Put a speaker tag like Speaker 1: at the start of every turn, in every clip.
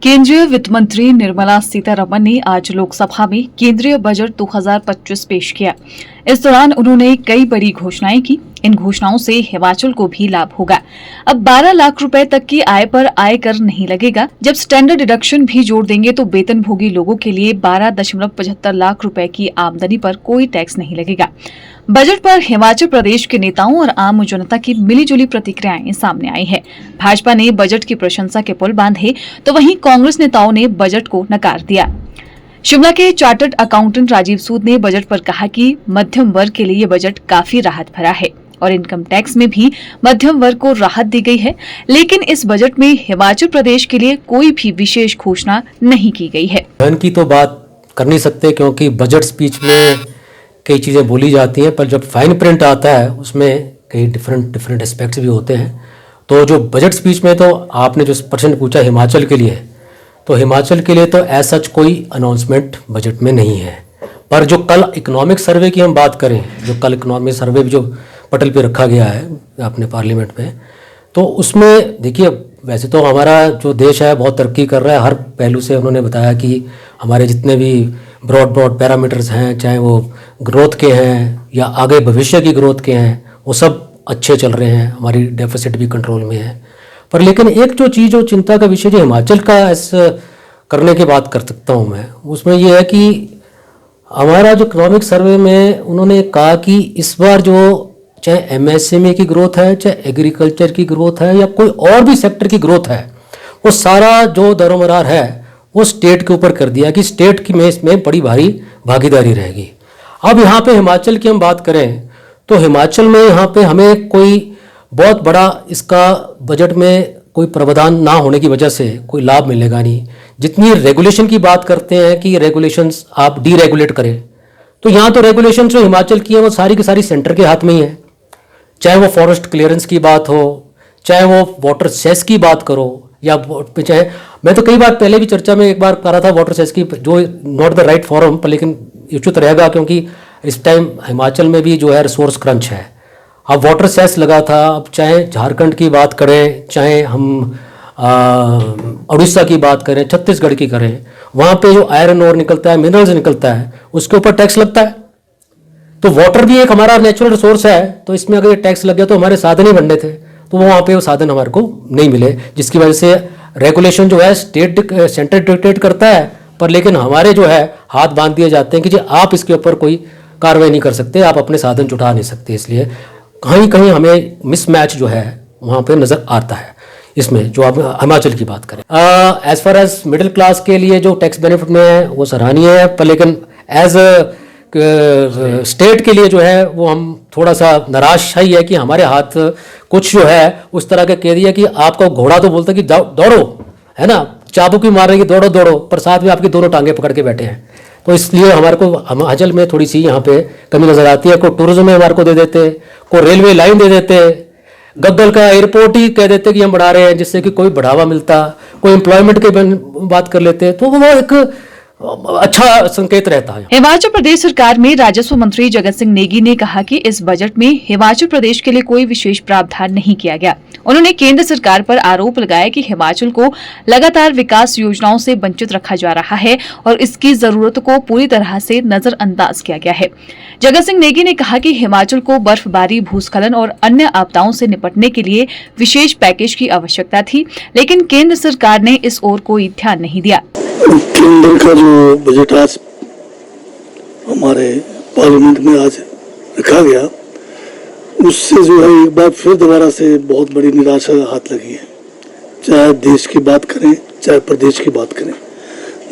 Speaker 1: केंद्रीय वित्त मंत्री निर्मला सीतारमण ने आज लोकसभा में केंद्रीय बजट 2025 पेश किया। इस दौरान उन्होंने कई बड़ी घोषणाएं की। इन घोषणाओं से हिमाचल को भी लाभ होगा। अब 12 लाख रुपए तक की आय पर आयकर नहीं लगेगा। जब स्टैंडर्ड डिडक्शन भी जोड़ देंगे तो वेतनभोगी लोगों के लिए 12.75 लाख रुपए की आमदनी पर कोई टैक्स नहीं लगेगा। बजट पर हिमाचल प्रदेश के नेताओं और आम जनता की मिलीजुली प्रतिक्रियाएं सामने आई है। भाजपा ने बजट की प्रशंसा के पुल बांधे तो वहीं कांग्रेस नेताओं ने बजट को नकार दिया। शिमला के चार्टर्ड अकाउंटेंट राजीव सूद ने बजट पर कहा कि मध्यम वर्ग के लिए ये बजट काफी राहत भरा है और इनकम टैक्स में भी मध्यम वर्ग को राहत दी गई है, लेकिन इस बजट में हिमाचल प्रदेश के लिए कोई भी विशेष घोषणा नहीं की गई है।
Speaker 2: धन की तो बात कर नहीं सकते क्योंकि बजट स्पीच में कई चीज़ें बोली जाती हैं, पर जब फाइन प्रिंट आता है उसमें कई डिफरेंट एस्पेक्ट्स भी होते हैं। तो जो बजट स्पीच में, तो आपने जो प्रश्न पूछा हिमाचल के लिए, तो हिमाचल के लिए तो एज सच कोई अनाउंसमेंट बजट में नहीं है। पर जो कल इकोनॉमिक सर्वे की हम बात करें, जो कल इकोनॉमिक सर्वे जो पटल पे रखा गया है अपने पार्लियामेंट में, तो उसमें देखिए वैसे तो हमारा जो देश है बहुत तरक्की कर रहा है। हर पहलू से उन्होंने बताया कि हमारे जितने भी ब्रॉड पैरामीटर्स हैं, चाहे वो ग्रोथ के हैं या आगे भविष्य की ग्रोथ के हैं, वो सब अच्छे चल रहे हैं। हमारी डेफिसिट भी कंट्रोल में है। पर लेकिन एक जो चीज़, जो चिंता का विषय जो हिमाचल का करने की बात कर सकता हूँ मैं, उसमें ये है कि हमारा जो इकोनॉमिक सर्वे में उन्होंने कहा कि इस बार जो चाहे एमएसएमई की ग्रोथ है, चाहे एग्रीकल्चर की ग्रोथ है या कोई और भी सेक्टर की ग्रोथ है, वो सारा जो दरोमदार है वो स्टेट के ऊपर कर दिया कि स्टेट की में इसमें बड़ी भारी भागीदारी रहेगी। अब यहाँ पे हिमाचल की हम बात करें तो हिमाचल में यहाँ पे हमें कोई बहुत बड़ा इसका बजट में कोई प्रावधान ना होने की वजह से कोई लाभ मिलेगा नहीं। जितनी रेगुलेशन की बात करते हैं कि रेगुलेशंस आप डीरेगुलेट करें, तो यहाँ तो रेगुलेशन जो हिमाचल की है वो सारी की सारी सेंटर के हाथ में ही है। चाहे वो फॉरेस्ट क्लियरेंस की बात हो, चाहे वो वाटर सेस की बात करो, या चाहे मैं तो कई बार पहले भी चर्चा में एक बार कर रहा था वाटर सेस की, जो नॉट द राइट फॉरम, पर लेकिन उचित रहेगा क्योंकि इस टाइम हिमाचल में भी जो है रिसोर्स क्रंच है। अब वाटर सेस लगा था, अब चाहे झारखंड की बात करें, चाहे हम उड़ीसा की बात करें, छत्तीसगढ़ की करें, वहाँ पे जो आयरन ओर निकलता है, मिनरल्स निकलता है, उसके ऊपर टैक्स लगता है। तो वाटर भी एक हमारा नेचुरल रिसोर्स है, तो इसमें अगर ये टैक्स लग गया तो हमारे साधन ही बनने थे, तो वहाँ पे वो साधन हमारे को नहीं मिले, जिसकी वजह से रेगुलेशन जो है सेंटर डिक्टेट करता है, पर लेकिन हमारे जो है हाथ बांध दिए जाते हैं कि जी आप इसके ऊपर कोई कार्रवाई नहीं कर सकते, आप अपने साधन जुटा नहीं सकते। इसलिए कहीं कहीं हमें मिसमैच जो है वहाँ पे नज़र आता है इसमें, जो आप हिमाचल की बात करें। As far as middle class के लिए जो टैक्स बेनिफिट में है वो सराहनीय है, पर लेकिन एज स्टेट के लिए जो है वो हम थोड़ा सा निराश ही है कि हमारे हाथ कुछ जो है उस तरह के कह दिया कि आपको घोड़ा तो बोलता कि दौड़ो, है ना, चाबुक भी मार रहे कि दौड़ो दौड़ो, पर साथ में आपकी दोनों टांगे पकड़ के बैठे हैं। तो इसलिए हमारे को हिमाचल में थोड़ी सी यहाँ पे कमी नज़र आती है। कोई टूरिज्म में हमारे को दे देते, कोई रेलवे लाइन दे देते, गग्गल का एयरपोर्ट ही कह देते कि हम बढ़ा रहे हैं, जिससे कि कोई बढ़ावा मिलता, कोई एम्प्लॉयमेंट की बात कर लेते, तो वो एक अच्छा संकेत रहता है।
Speaker 1: हिमाचल प्रदेश सरकार में राजस्व मंत्री जगत सिंह नेगी ने कहा कि इस बजट में हिमाचल प्रदेश के लिए कोई विशेष प्रावधान नहीं किया गया। उन्होंने केंद्र सरकार पर आरोप लगाया कि हिमाचल को लगातार विकास योजनाओं से वंचित रखा जा रहा है और इसकी जरूरत को पूरी तरह से नजरअंदाज किया गया है। जगत सिंह नेगी ने कहा कि हिमाचल को बर्फबारी, भूस्खलन और अन्य आपदाओं से निपटने के लिए विशेष पैकेज की आवश्यकता थी, लेकिन केंद्र सरकार ने इस ओर कोई ध्यान नहीं दिया।
Speaker 3: केंद्र का जो बजट आज हमारे पार्लियामेंट में आज रखा गया, उससे जो है एक बार फिर दोबारा से बहुत बड़ी निराशा हाथ लगी है। चाहे देश की बात करें, चाहे प्रदेश की बात करें।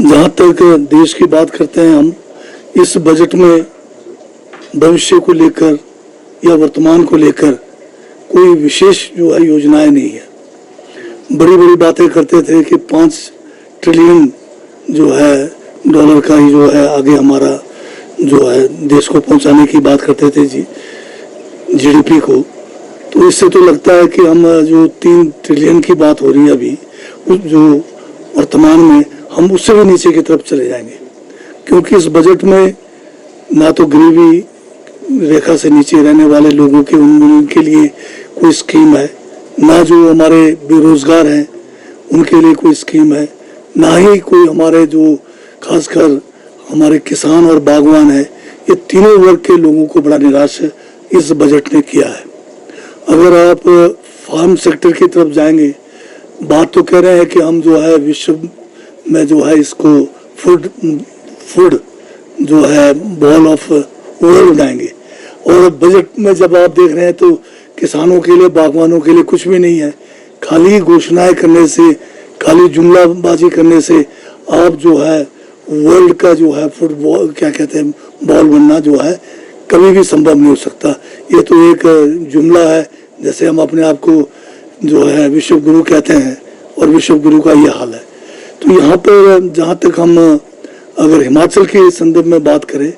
Speaker 3: जहाँ तक देश की बात करते हैं हम, इस बजट में भविष्य को लेकर या वर्तमान को लेकर कोई विशेष जो है योजनाएं नहीं है। बड़ी बड़ी बातें करते थे कि 5 ट्रिलियन जो है डॉलर का ही जो है आगे हमारा जो है देश को पहुंचाने की बात करते थे जी, जीडीपी को। तो इससे तो लगता है कि हम जो 3 ट्रिलियन की बात हो रही है अभी, जो वर्तमान में हम उससे भी नीचे की तरफ चले जाएंगे, क्योंकि इस बजट में ना तो गरीबी रेखा से नीचे रहने वाले लोगों के उनके लिए कोई स्कीम है, ना जो हमारे बेरोजगार हैं उनके लिए कोई स्कीम है, ना ही कोई हमारे जो खासकर हमारे किसान और बागवान है, ये तीनों वर्ग के लोगों को बड़ा निराश इस बजट ने किया है। अगर आप फार्म सेक्टर की तरफ जाएंगे, बात तो कह रहे हैं कि हम जो है विश्व में जो है इसको फूड जो है बॉल ऑफ वर्ल्ड बनाएंगे, और बजट में जब आप देख रहे हैं तो किसानों के लिए, बागवानों के लिए कुछ भी नहीं है। खाली घोषणाएं करने से, खाली जुमलाबाजी करने से आप जो है वर्ल्ड का जो है फुटबॉल क्या कहते हैं बॉल बनना जो है कभी भी संभव नहीं हो सकता। ये तो एक जुमला है, जैसे हम अपने आप को जो है विश्व गुरु कहते हैं, और विश्व गुरु का ये हाल है। तो यहाँ पर जहाँ तक हम अगर हिमाचल के संदर्भ में बात करें,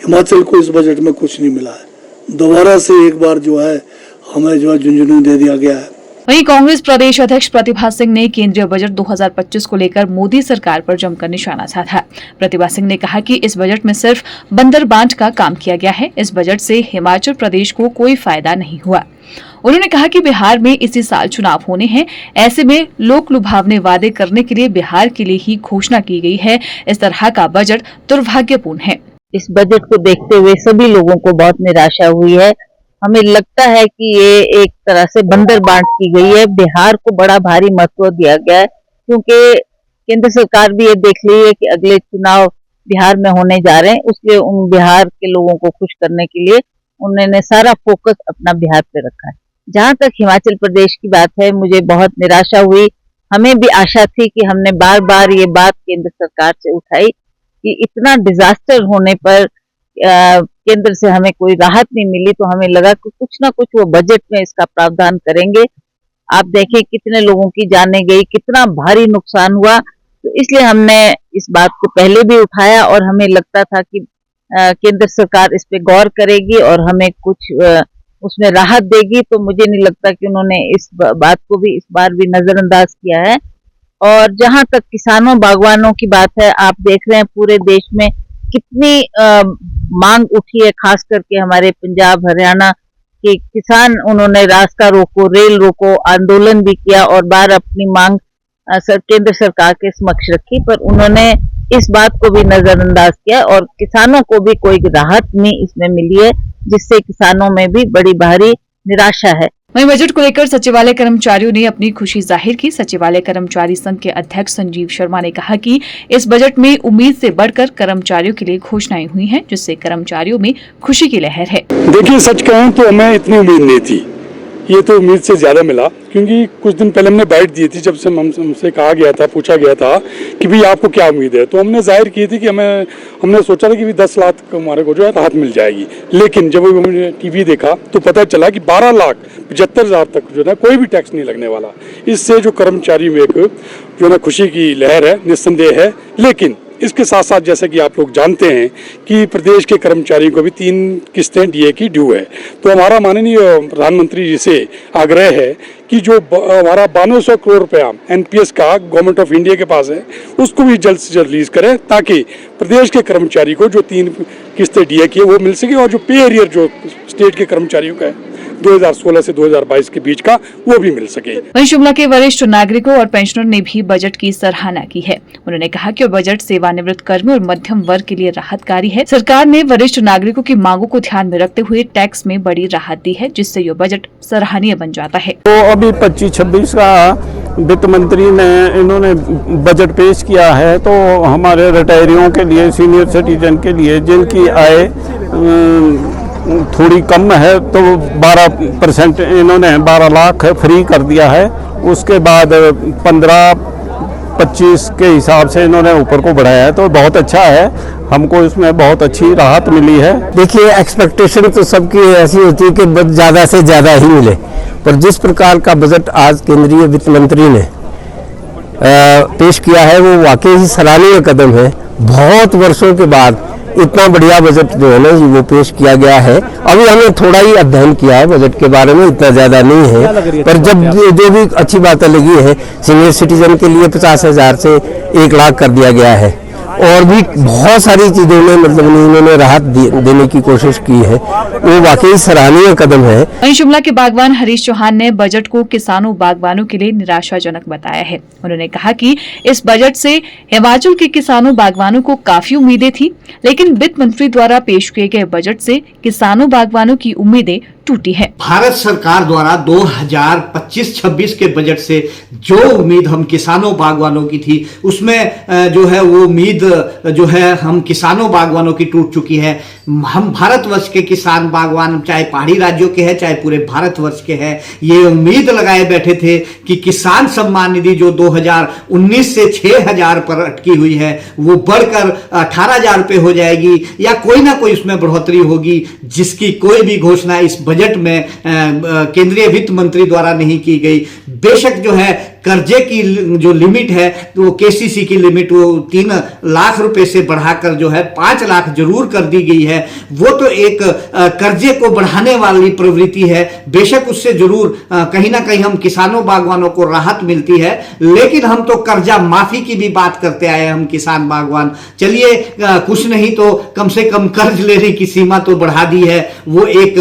Speaker 3: हिमाचल को इस बजट में कुछ नहीं मिला है। दोबारा से एक बार जो है हमें जो है झुंझुनू दे दिया गया है।
Speaker 1: वहीं कांग्रेस प्रदेश अध्यक्ष प्रतिभा सिंह ने केंद्रीय बजट 2025 को लेकर मोदी सरकार पर जमकर निशाना साधा। प्रतिभा सिंह ने कहा कि इस बजट में सिर्फ बंदर बांट का काम किया गया है। इस बजट से हिमाचल प्रदेश को कोई फायदा नहीं हुआ। उन्होंने कहा कि बिहार में इसी साल चुनाव होने हैं, ऐसे में लोक लुभावने वादे करने के लिए बिहार के लिए ही घोषणा की गई है। इस तरह का बजट दुर्भाग्यपूर्ण है।
Speaker 4: इस बजट को देखते हुए सभी लोगों को बहुत निराशा हुई है। हमें लगता है कि ये एक तरह से बंदर बांट की गई है। बिहार को बड़ा भारी महत्व दिया गया है, क्योंकि केंद्र सरकार भी ये देख रही है कि अगले चुनाव बिहार में होने जा रहे हैं, इसलिए उन बिहार के लोगों को खुश करने के लिए उन्होंने सारा फोकस अपना बिहार पे रखा है। जहां तक हिमाचल प्रदेश की बात है, मुझे बहुत निराशा हुई। हमें भी आशा थी कि हमने बार बार ये बात केंद्र सरकार से उठाई कि इतना डिजास्टर होने पर केंद्र से हमें कोई राहत नहीं मिली, तो हमें लगा कि कुछ ना कुछ वो बजट में इसका प्रावधान करेंगे। आप देखें कितने लोगों की जानें गई, कितना भारी नुकसान हुआ, तो इसलिए हमने इस बात को पहले भी उठाया और हमें लगता था कि केंद्र सरकार इस पे गौर करेगी और हमें कुछ उसमें राहत देगी। तो मुझे नहीं लगता कि उन्होंने इस बात को भी इस बार भी नजरअंदाज किया है। और जहां तक किसानों बागवानों की बात है, आप देख रहे हैं पूरे देश में कितनी मांग उठी है, खास करके हमारे पंजाब हरियाणा के किसान, उन्होंने रास्ता रोको, रेल रोको आंदोलन भी किया और बार अपनी मांग केंद्र सरकार के समक्ष रखी, पर उन्होंने इस बात को भी नजरअंदाज किया और किसानों को भी कोई राहत नहीं इसमें मिली है, जिससे किसानों में भी बड़ी भारी निराशा है।
Speaker 1: वहीं बजट को लेकर सचिवालय कर्मचारियों ने अपनी खुशी जाहिर की। सचिवालय कर्मचारी संघ के अध्यक्ष संजीव शर्मा ने कहा कि इस बजट में उम्मीद से बढ़कर कर्मचारियों के लिए घोषणाएं हुई हैं, जिससे कर्मचारियों में खुशी की लहर है।
Speaker 5: देखिए, सच कहूं तो हमें इतनी उम्मीद नहीं थी, ये तो उम्मीद से ज्यादा मिला, क्योंकि कुछ दिन पहले हमने बाइट दी थी, जब से हमसे कहा गया था, पूछा गया था कि भाई आपको क्या उम्मीद है, तो हमने जाहिर की थी कि हमने सोचा था कि भी 10 लाख हमारे को जो है राहत मिल जाएगी। लेकिन जब हमने टीवी देखा तो पता चला कि 12,75,000 तक जो है कोई भी टैक्स नहीं लगने वाला। इससे जो कर्मचारी में एक जो है खुशी की लहर है, निस्संदेह है। लेकिन इसके साथ साथ जैसे कि आप लोग जानते हैं कि प्रदेश के कर्मचारियों को भी 3 किस्तें डीए की ड्यू है। तो हमारा माननीय प्रधानमंत्री जी से आग्रह है कि जो हमारा 9200 करोड़ रुपया एनपीएस का गवर्नमेंट ऑफ इंडिया के पास है, उसको भी जल्द से जल्द रिलीज करें, ताकि प्रदेश के कर्मचारी को जो 3 किस्तें डीए की है वो मिल सके, और जो पे एरियर जो स्टेट के कर्मचारियों का है 2016 से 2022 के बीच का, वो भी मिल सके।
Speaker 1: वहीं शिमला के वरिष्ठ नागरिकों और पेंशनर ने भी बजट की सराहना की है। उन्होंने कहा कि बजट सेवानिवृत्त कर्मियों और मध्यम वर्ग के लिए राहतकारी है। सरकार ने वरिष्ठ नागरिकों की मांगों को ध्यान में रखते हुए टैक्स में बड़ी राहत दी है, जिससे यह बजट सराहनीय बन जाता है।
Speaker 6: तो अभी 25-26 का वित्त मंत्री ने इन्होंने बजट पेश किया है, तो हमारे रिटायरियों के लिए, सीनियर सिटीजन के लिए जिनकी आय थोड़ी कम है, तो 12% इन्होंने 12 लाख फ्री कर दिया है। उसके बाद 15-25 के हिसाब से इन्होंने ऊपर को बढ़ाया है, तो बहुत अच्छा है। हमको इसमें बहुत अच्छी राहत मिली है।
Speaker 7: देखिए, एक्सपेक्टेशन तो सबकी ऐसी होती है कि ज़्यादा से ज़्यादा ही मिले, पर जिस प्रकार का बजट आज केंद्रीय वित्त मंत्री ने पेश किया है, वो वाकई ही सराहनीय कदम है। बहुत वर्षों के बाद इतना बढ़िया बजट जो है ना वो पेश किया गया है। अभी हमने थोड़ा ही अध्ययन किया है बजट के बारे में, इतना ज़्यादा नहीं है, पर जब जो भी अच्छी बातें लगी है, सीनियर सिटीजन के लिए 50,000 से 1 लाख कर दिया गया है, और भी बहुत सारी चीज़ों में मतलब इन्होंने राहत देने की कोशिश की है, वो वाकई सराहनीय कदम है।
Speaker 1: वहीं शिमला के बागवान हरीश चौहान ने बजट को किसानों बागवानों के लिए निराशाजनक बताया है। उन्होंने कहा कि इस बजट से हिमाचल के किसानों बागवानों को काफी उम्मीदें थी, लेकिन वित्त मंत्री द्वारा पेश किए गए बजट से किसानों बागवानों की उम्मीदें टूटी है।
Speaker 8: भारत सरकार द्वारा 2025-26 के बजट से जो उम्मीद हम किसानों बागवानों की थी, उसमें जो है वो उम्मीद जो है हम किसानों बागवानों की टूट चुकी है। हम भारतवर्ष के किसान बागवान, चाहे पहाड़ी राज्यों के हैं चाहे पूरे भारतवर्ष के हैं, ये उम्मीद लगाए बैठे थे कि किसान सम्मान निधि जो 2019 से 6,000 पर अटकी हुई है, वो बढ़कर 18,000 रुपये हो जाएगी या कोई ना कोई उसमें बढ़ोतरी होगी, जिसकी कोई भी घोषणा इस बजट में केंद्रीय वित्त मंत्री द्वारा नहीं की गई। बेशक जो है कर्जे की जो लिमिट है तो केसीसी की लिमिट वो 3 लाख रुपए से बढ़ाकर जो है 5 लाख जरूर कर दी गई है। वो तो एक कर्जे को बढ़ाने वाली प्रवृत्ति है। बेशक उससे जरूर कहीं ना कहीं हम किसानों बागवानों को राहत मिलती है, लेकिन हम तो कर्जा माफी की भी बात करते आए हम किसान बागवान। चलिए कुछ नहीं तो कम से कम कर्ज लेने की सीमा तो बढ़ा दी है, वो एक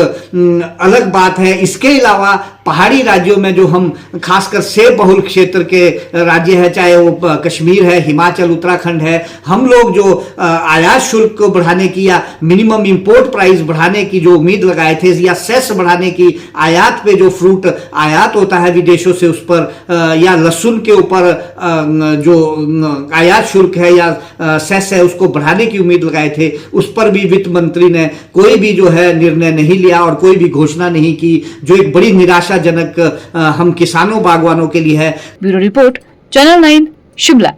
Speaker 8: अलग बात है। इसके अलावा पहाड़ी राज्यों में जो हम खासकर सेब बहुल क्षेत्र के राज्य है, चाहे वो कश्मीर है, हिमाचल, उत्तराखंड है, हम लोग जो आयात शुल्क को बढ़ाने की या मिनिमम इंपोर्ट प्राइस बढ़ाने की जो उम्मीद लगाए थे या सेस बढ़ाने की, आयात पे जो फ्रूट आयात होता है विदेशों से उस पर या लहसुन के ऊपर जो आयात शुल्क है या सेस है उसको बढ़ाने की उम्मीद लगाए थे, उस पर भी वित्त मंत्री ने कोई भी जो है निर्णय नहीं लिया और कोई भी घोषणा नहीं की, जो एक बड़ी निराशाजनक हम किसानों बागवानों के लिए है।
Speaker 1: Bureau report, channel 9 Shimla.